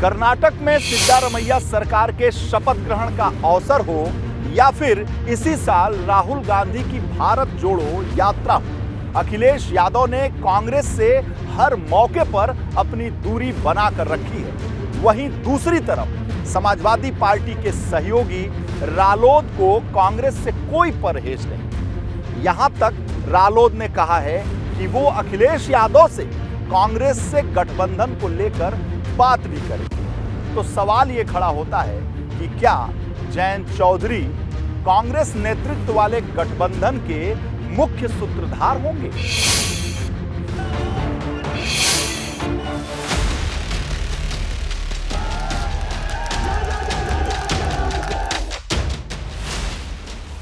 कर्नाटक में सिद्धारमैया सरकार के शपथ ग्रहण का अवसर हो या फिर इसी साल राहुल गांधी की भारत जोड़ो यात्रा हो, अखिलेश यादव ने कांग्रेस से हर मौके पर अपनी दूरी बनाकर रखी है। वहीं दूसरी तरफ समाजवादी पार्टी के सहयोगी रालोद को कांग्रेस से कोई परहेज नहीं। यहां तक रालोद ने कहा है कि वो अखिलेश यादव से कांग्रेस से गठबंधन को लेकर बात भी करेगी। तो सवाल ये खड़ा होता है कि क्या जयंत चौधरी कांग्रेस नेतृत्व वाले गठबंधन के मुख्य सूत्रधार होंगे?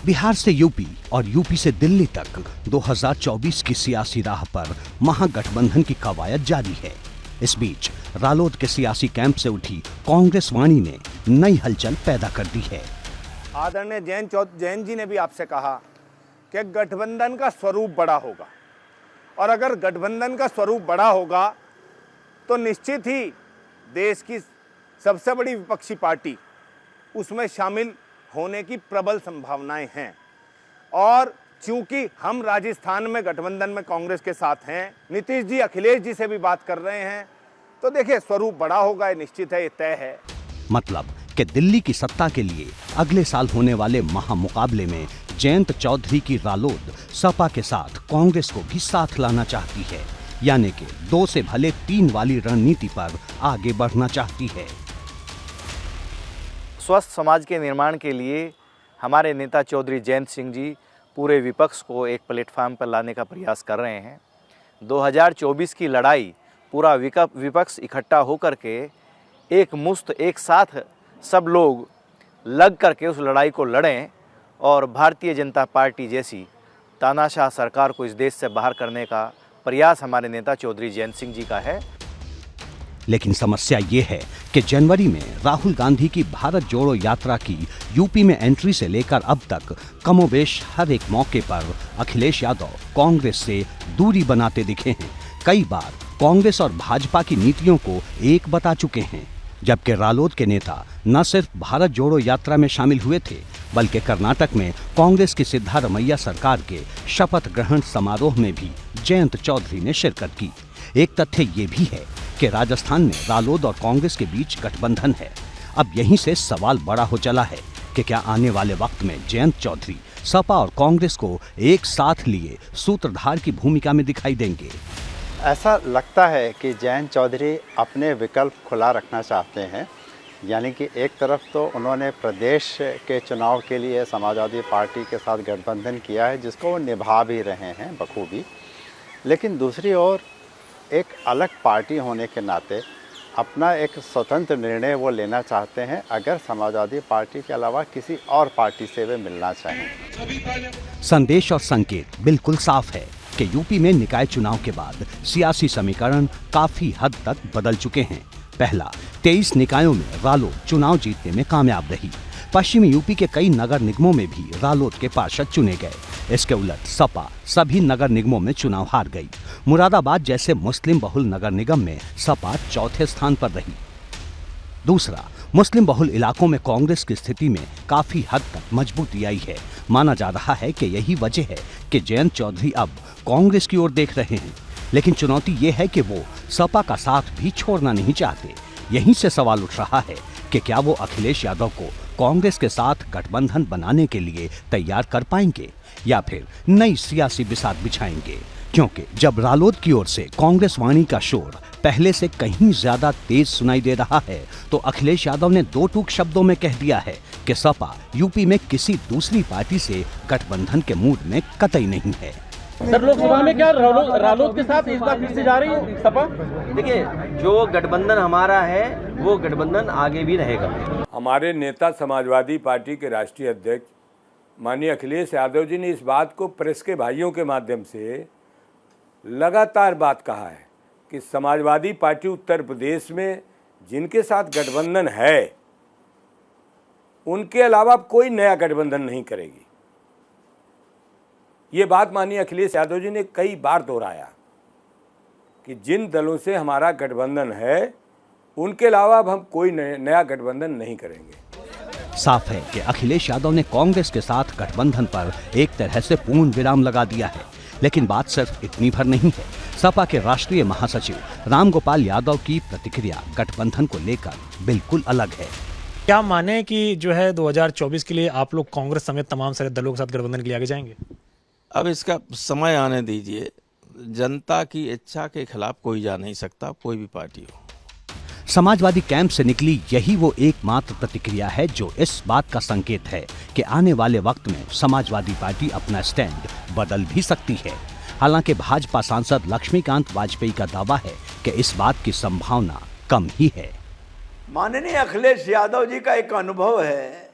बिहार से यूपी और यूपी से दिल्ली तक 2024 की सियासी राह पर महागठबंधन की कवायद जारी है। इस बीच रालोद के सियासी कैंप से उठी कांग्रेस वाणी ने नई हलचल पैदा कर दी है। आदरणीय जैन जी ने भी आपसे कहा कि गठबंधन का स्वरूप बड़ा होगा, और अगर गठबंधन का स्वरूप बड़ा होगा तो निश्चित ही देश की सबसे बड़ी विपक्षी पार्टी उसमें शामिल होने की प्रबल संभावनाएं हैं। और चूंकि हम राजस्थान में गठबंधन में कांग्रेस के साथ हैं, नीतीश जी अखिलेश जी से भी बात कर रहे हैं, तो देखिए स्वरूप बड़ा होगा, ये निश्चित है, ये तय है। मतलब कि दिल्ली की सत्ता के लिए अगले साल होने वाले महामुकाबले में जयंत चौधरी की रालोद सपा के साथ कांग्रेस को भी साथ लाना चाहती है, यानी कि 2 से भले 3 वाली रणनीति पर आगे बढ़ना चाहती है। स्वस्थ समाज के निर्माण के लिए हमारे नेता चौधरी जयंत सिंह जी पूरे विपक्ष को एक प्लेटफार्म पर लाने का प्रयास कर रहे हैं। 2024 की लड़ाई पूरा विपक्ष इकट्ठा होकर के एक साथ सब लोग लग करके उस लड़ाई को लड़ें और भारतीय जनता पार्टी जैसी तानाशाह सरकार को इस देश से बाहर करने का प्रयास हमारे नेता चौधरी जयंत सिंह जी का है। लेकिन समस्या ये है कि जनवरी में राहुल गांधी की भारत जोड़ो यात्रा की यूपी में एंट्री से लेकर अब तक कमोबेश हर एक मौके पर अखिलेश यादव कांग्रेस से दूरी बनाते दिखे हैं। कई बार कांग्रेस और भाजपा की नीतियों को एक बता चुके हैं, जबकि रालोद के नेता न सिर्फ भारत जोड़ो यात्रा में शामिल हुए थे, बल्कि कर्नाटक में कांग्रेस की सिद्धारमैया सरकार के शपथ ग्रहण समारोह में भी जयंत चौधरी ने शिरकत की। एक तथ्य ये भी है कि राजस्थान में रालोद और कांग्रेस के बीच गठबंधन है। अब यहीं से सवाल बड़ा हो चला है कि क्या आने वाले वक्त में जयंत चौधरी सपा और कांग्रेस को एक साथ लिए सूत्रधार की भूमिका में दिखाई देंगे। ऐसा लगता है कि जयंत चौधरी अपने विकल्प खुला रखना चाहते हैं, यानी कि एक तरफ तो उन्होंने प्रदेश के चुनाव के लिए समाजवादी पार्टी के साथ गठबंधन किया है, जिसको वो निभा भी रहे हैं बखूबी, लेकिन दूसरी ओर एक अलग पार्टी होने के नाते अपना एक स्वतंत्र निर्णय वो लेना चाहते हैं, अगर समाजवादी पार्टी के अलावा किसी और पार्टी से वे मिलना चाहें। संदेश और संकेत बिल्कुल साफ है कि यूपी में निकाय चुनाव के बाद सियासी समीकरण काफी हद तक बदल चुके हैं। पहला, 23 निकायों में रालोद चुनाव जीतने में कामयाब रही। पश्चिमी यूपी के कई नगर निगमों में भी रालोद के पार्षद चुने गए। इसके उलट सपा सभी नगर निगमों में चुनाव हार गई। मुरादाबाद जैसे मुस्लिम बहुल नगर निगम में सपा चौथे स्थान पर रही। दूसरा, मुस्लिम बहुल इलाकों में कांग्रेस की स्थिति में काफी हद तक मजबूती आई है। माना जा रहा है कि यही वजह है कि जयंत चौधरी अब कांग्रेस की ओर देख रहे हैं, लेकिन चुनौती ये है कि वो सपा का साथ भी छोड़ना नहीं चाहते। यहीं से सवाल उठ रहा है कि क्या वो अखिलेश यादव को कांग्रेस के साथ गठबंधन बनाने के लिए तैयार कर पाएंगे या फिर नई सियासी बिसात बिछाएंगे। क्योंकि जब रालोद की ओर से कांग्रेस वाणी का शोर पहले से कहीं ज्यादा तेज सुनाई दे रहा है, तो अखिलेश यादव ने 2 टूक शब्दों में कह दिया है कि सपा यूपी में किसी दूसरी पार्टी से गठबंधन के मूड में कतई नहीं है। सर, लोकसभा में क्या रालोद के साथ इस बार फिर से जा रही है सपा? देखिए, जो गठबंधन हमारा है वो गठबंधन आगे भी रहेगा। हमारे नेता समाजवादी पार्टी के राष्ट्रीय अध्यक्ष माननीय अखिलेश यादव जी ने इस बात को प्रेस के भाइयों के माध्यम से लगातार बात कहा है कि समाजवादी पार्टी उत्तर प्रदेश में जिनके साथ गठबंधन है उनके अलावा कोई नया गठबंधन नहीं करेगी। ये बात माननीय अखिलेश यादव जी ने कई बार दोहराया कि जिन दलों से हमारा गठबंधन है उनके अलावा अब हम कोई नया गठबंधन नहीं करेंगे। साफ है कि अखिलेश यादव ने कांग्रेस के साथ गठबंधन पर एक तरह से पूर्ण विराम लगा दिया है। लेकिन बात सिर्फ इतनी भर नहीं है। सपा के राष्ट्रीय महासचिव रामगोपाल यादव की प्रतिक्रिया गठबंधन को लेकर बिल्कुल अलग है। क्या माने कि जो है 2024 के लिए आप लोग कांग्रेस समेत तमाम सारे दलों के साथ गठबंधन के लिए आगे जाएंगे? अब इसका समय आने दीजिए। जनता की इच्छा के खिलाफ कोई जा नहीं सकता, कोई भी पार्टी हो। समाजवादी कैंप से निकली यही वो एकमात्र प्रतिक्रिया है जो इस बात का संकेत है कि आने वाले वक्त में समाजवादी पार्टी अपना स्टैंड बदल भी सकती है। हालांकि भाजपा सांसद लक्ष्मीकांत वाजपेयी का दावा है कि इस बात की संभावना कम ही है। माननीय अखिलेश यादव जी का एक अनुभव है,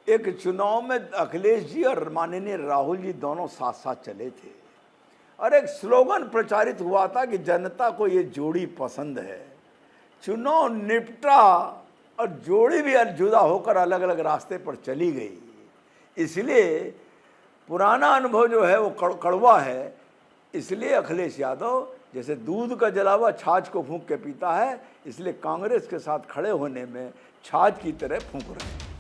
एक चुनाव में अखिलेश जी और माननीय राहुल जी दोनों साथ साथ चले थे और एक स्लोगन प्रचारित हुआ था कि जनता को ये जोड़ी पसंद है। चुनाव निपटा और जोड़ी भी जुदा होकर अलग अलग रास्ते पर चली गई। इसलिए पुराना अनुभव जो है वो कड़वा है। इसलिए अखिलेश यादव जैसे दूध का जलावा छाछ को फूंक के पीता है, इसलिए कांग्रेस के साथ खड़े होने में छाछ की तरह फूंक रहे हैं।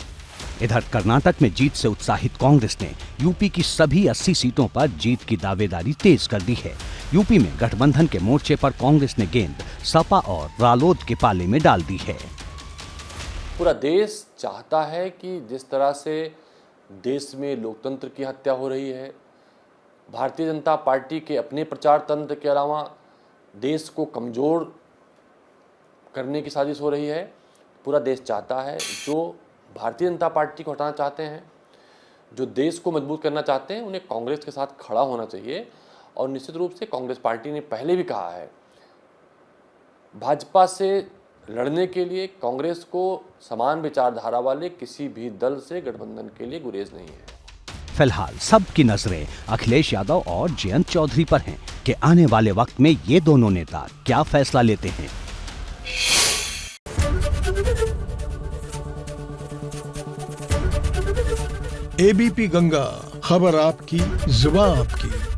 इधर कर्नाटक में जीत से उत्साहित कांग्रेस ने यूपी की सभी 80 सीटों पर जीत की दावेदारी तेज कर दी है। यूपी में गठबंधन के मोर्चे पर कांग्रेस ने गेंद सपा और रालोद के पाले में डाल दी है। पूरा देश चाहता है कि जिस तरह से देश में लोकतंत्र की हत्या हो रही है, भारतीय जनता पार्टी के अपने प्रचार तंत्र के अलावा देश को कमज़ोर करने की साजिश हो रही है। पूरा देश चाहता है, जो भारतीय जनता पार्टी को हटाना चाहते हैं, जो देश को मजबूत करना चाहते हैं, उन्हें कांग्रेस के साथ खड़ा होना चाहिए। और निश्चित रूप से कांग्रेस पार्टी ने पहले भी कहा है, भाजपा से लड़ने के लिए कांग्रेस को समान विचारधारा वाले किसी भी दल से गठबंधन के लिए गुरेज नहीं है। फिलहाल सबकी नजरें अखिलेश यादव और जयंत चौधरी पर हैं कि आने वाले वक्त में ये दोनों नेता क्या फैसला लेते हैं। एबीपी गंगा, खबर आपकी, जुबान आपकी।